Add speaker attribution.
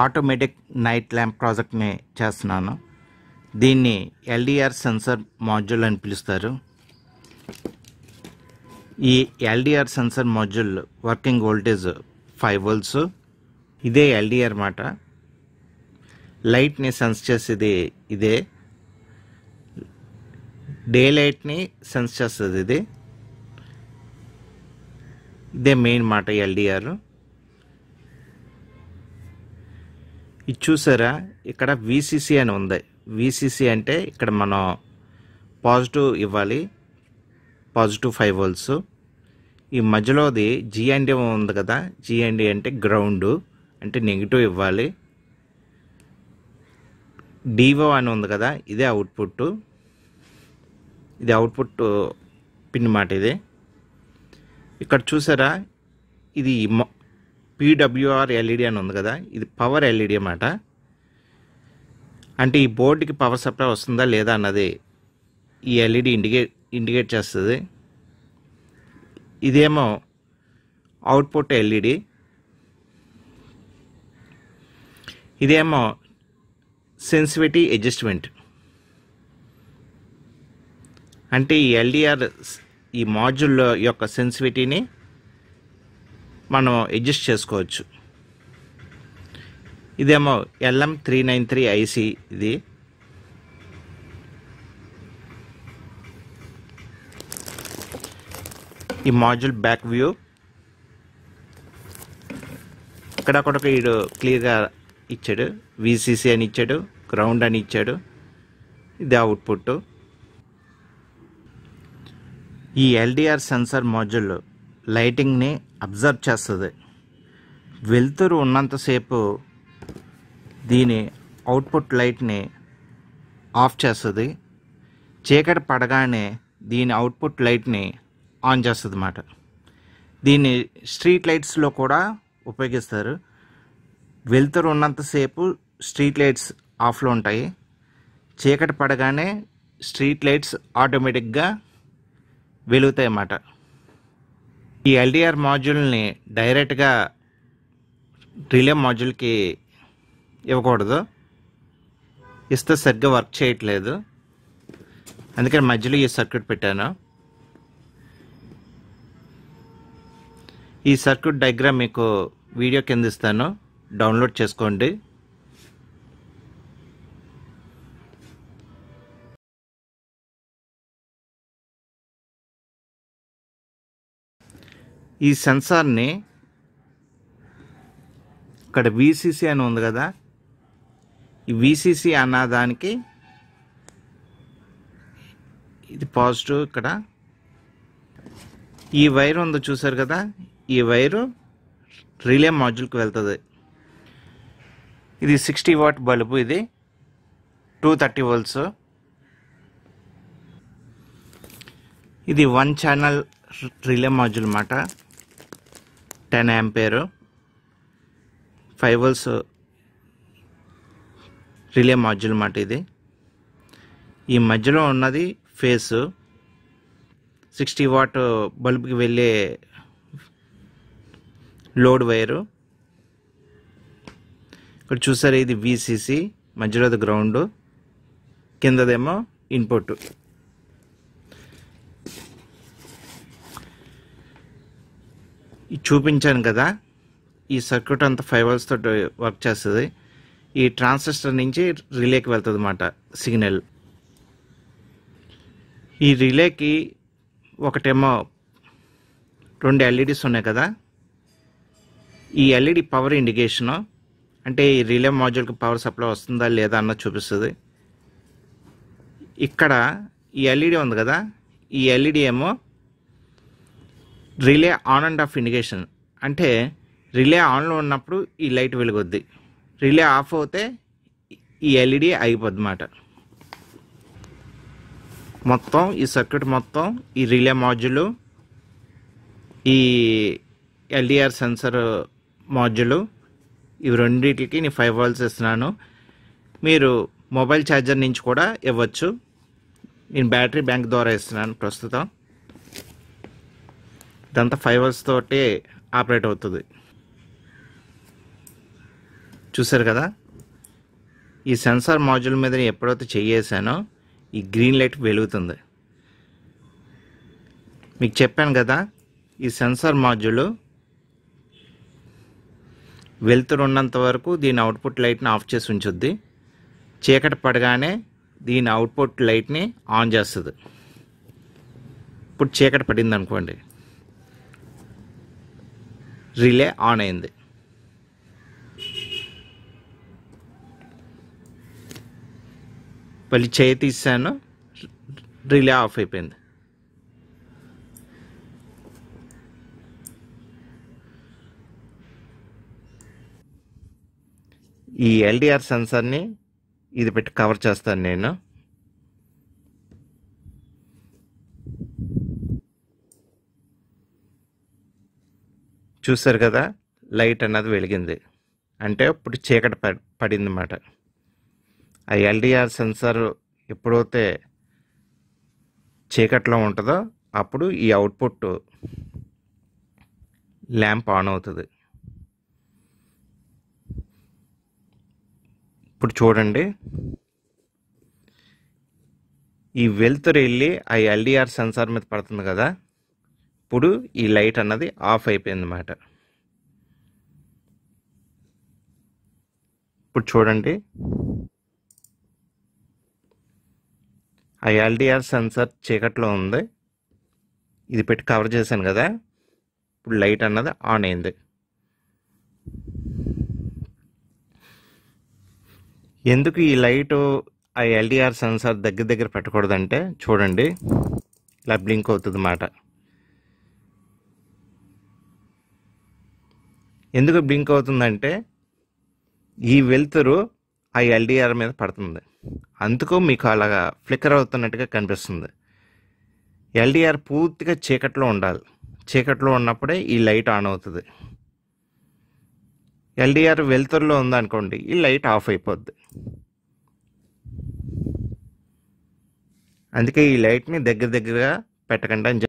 Speaker 1: Automatic night lamp ప్రాజెక్ట్ని చేస్తున్నాను. దీన్ని ఎల్డిఆర్ సెన్సర్ మాడ్యూల్ అని పిలుస్తారు. ఈ LDR sensor module working voltage 5 volts. ఇదే ఎల్డిఆర్ మాట. లైట్ని సెన్స్ చేసేది ఇదే, డే లైట్ని సెన్స్ చేస్తుంది ఇదే మెయిన్ మాట ఎల్డిఆర్. ఇది చూసారా, ఇక్కడ విసిసి అని ఉంది. విసిసి అంటే ఇక్కడ మనం పాజిటివ్ ఇవ్వాలి, పాజిటివ్ 5 volts. ఈ మధ్యలోది జిఎండి ఉంది కదా, జిఎండి అంటే గ్రౌండ్, అంటే నెగిటివ్ ఇవ్వాలి. డివో అని ఉంది కదా, ఇదే అవుట్పుట్. ఇది అవుట్పుట్ పిన్ మాట. ఇది ఇక్కడ చూసారా, ఇది PWR ఎల్ఈడి అని ఉంది కదా, ఇది పవర్ ఎల్ఈడి అన్నమాట. అంటే ఈ బోర్డుకి పవర్ సప్లై వస్తుందా లేదా అన్నది ఈ ఎల్ఈడి ఇండికేట్ చేస్తుంది. ఇదేమో అవుట్పుట్ ఎల్ఈడి, ఇదేమో సెన్సిటివిటీ అడ్జస్ట్మెంట్. అంటే ఈ ఎల్డిఆర్ ఈ మాడ్యూల్ యొక్క సెన్సిటివిటీని మనం అడ్జస్ట్ చేసుకోవచ్చు. ఇదేమో LM393 IC. ఇది ఈ మాడ్యూల్ బ్యాక్ వ్యూ. ఇక్కడ వీడు క్లియర్గా ఇచ్చాడు, విసిసి అని ఇచ్చాడు, గ్రౌండ్ అని ఇచ్చాడు. ఇది అవుట్పుట్. ఈ ఎల్డిఆర్ సెన్సార్ మాడ్యూల్ లైటింగ్ని అబ్జర్వ్ చేస్తుంది. వెలుతురు ఉన్నంతసేపు దీని అవుట్పుట్ లైట్ని ఆఫ్ చేస్తుంది. చీకటి పడగానే దీని అవుట్పుట్ లైట్ని ఆన్ చేస్తుంది అన్నమాట. దీన్ని స్ట్రీట్ లైట్స్లో కూడా ఉపయోగిస్తారు. వెలుతురు ఉన్నంతసేపు స్ట్రీట్ లైట్స్ ఆఫ్లో ఉంటాయి. చీకటి పడగానే స్ట్రీట్ లైట్స్ ఆటోమేటిక్గా వెలుగుతాయి అన్నమాట. ఈ ఎల్డిఆర్ మాడ్యూల్ని డైరెక్ట్గా రిలే మాడ్యూల్కి ఇవ్వకూడదు, ఇస్తే సరిగ్గా వర్క్ చేయట్లేదు. అందుకని మధ్యలో ఈ సర్క్యూట్ పెట్టాను. ఈ సర్క్యూట్ డయాగ్రామ్ మీకు వీడియో కింద ఇస్తాను, డౌన్లోడ్ చేసుకోండి. ఈ సెన్సార్ని ఇక్కడ విసిసి అని ఉంది కదా, ఈ విసిసి అన్నదానికి ఇది పాజిటివ్. ఇక్కడ ఈ వైర్ ఉందో చూసారు కదా, ఈ వైరు రిలే మాడ్యూల్కి వెళ్తుంది. ఇది 60 watt బల్బు, ఇది 230 volts. ఇది 1 channel రిలే మాడ్యూల్ అన్నమాట. 10 ampere 5 volts రిలే మాడ్యూల్ అన్నమాట. ఇది ఈ మధ్యలో ఉన్నది ఫేస్ 60 watt బల్బుకి వెళ్ళే లోడ్ వైరు. ఇక్కడ చూసారు, ఇది విసిసి, మధ్యలోది గ్రౌండ్, కిందదేమో ఇన్పుట్. చూపించాను కదా, ఈ సర్క్యూట్ అంతా 5 volts తోటి వర్క్ చేస్తుంది. ఈ ట్రాన్సిస్టర్ నుంచి రిలేకి వెళ్తుంది అన్నమాట సిగ్నల్. ఈ రిలేకి ఒకటేమో 2 LEDs ఉన్నాయి కదా, ఈ ఎల్ఈడి పవర్ ఇండికేషను, అంటే ఈ రిలే మాడ్యూల్కి పవర్ సప్లై వస్తుందా లేదా అన్నది చూపిస్తుంది. ఇక్కడ ఈ ఎల్ఈడి ఉంది కదా, ఈ ఎల్ఈడి ఏమో relay on and of indication. అంటే రిలే ఆన్లో ఉన్నప్పుడు ఈ లైట్ వెలుగుద్ది, రిలే ఆఫ్ అవుతే ఈ ఎల్ఈడి ఆగిపోద్ది అన్నమాట. మొత్తం ఈ సర్క్యూట్ మొత్తం ఈ రిలే మాడ్యూలు, ఈ ఎల్డిఆర్ సెన్సర్ మాడ్యూలు, ఇవి రెండింటికి నేను 5 volts ఇస్తున్నాను. మీరు మొబైల్ ఛార్జర్ నుంచి కూడా ఇవ్వచ్చు. నేను బ్యాటరీ బ్యాంక్ ద్వారా ఇస్తున్నాను ప్రస్తుతం. ఇదంతా 5 volts తోటి ఆపరేట్ అవుతుంది. చూసారు కదా, ఈ సెన్సార్ మాడ్యూల్ మీద నేను ఎప్పుడైతే చెయ్యేసానో ఈ గ్రీన్ లైట్ వెలుగుతుంది. మీకు చెప్పాను కదా, ఈ సెన్సార్ మాడ్యూల్ వెలుతురు ఉన్నంత వరకు దీని అవుట్పుట్ లైట్ని ఆఫ్ చేసి ఉంచుద్ది. చీకటి పడగానే దీని అవుట్పుట్ లైట్ని ఆన్ చేస్తుంది. ఇప్పుడు చీకటి పడింది అనుకోండి, రిలే ఆన్ అయింది. మళ్ళీ చేయి తీసాను, రిలే ఆఫ్ అయిపోయింది. ఈ ఎల్డిఆర్ సెన్సార్ని ఇది పెట్టి కవర్ చేస్తాను నేను. చూసారు కదా, లైట్ అన్నది వెలిగింది అంటే ఇప్పుడు చీకటి పడింది అన్నమాట. ఆ ఎల్డిఆర్ సెన్సార్ ఎప్పుడైతే చీకట్లో ఉంటుందో అప్పుడు ఈ అవుట్పుట్ ల్యాంప్ ఆన్ అవుతుంది. ఇప్పుడు చూడండి, ఈ వెలుతురు వెళ్ళి ఆ ఎల్డిఆర్ సెన్సార్ మీద పడుతుంది కదా, ఇప్పుడు ఈ లైట్ అన్నది ఆఫ్ అయిపోయింది అన్నమాట. ఇప్పుడు చూడండి, ఆ ఎల్డిఆర్ సెన్సార్ చీకట్లో ఉంది, ఇది పెట్టి కవర్ చేశాను కదా, ఇప్పుడు లైట్ అన్నది ఆన్ అయింది. ఎందుకు ఈ లైటు ఆ ఎల్డిఆర్ సెన్సార్ దగ్గర పెట్టకూడదంటే చూడండి, ఇలా బ్లింక్ అవుతుంది అన్నమాట. ఎందుకు బ్లింక్ అవుతుందంటే ఈ వెలుతురు ఆ ఎల్డిఆర్ మీద పడుతుంది, అందుకు మీకు అలాగా ఫ్లిక్కర్ అవుతున్నట్టుగా కనిపిస్తుంది. ఎల్డిఆర్ పూర్తిగా చీకట్లో ఉండాలి, చీకట్లో ఉన్నప్పుడే ఈ లైట్ ఆన్ అవుతుంది. ఎల్డిఆర్ వెలుతురులో ఉందనుకోండి, ఈ లైట్ ఆఫ్ అయిపోద్ది. అందుకే ఈ లైట్ని దగ్గరగా పెట్టకండి అని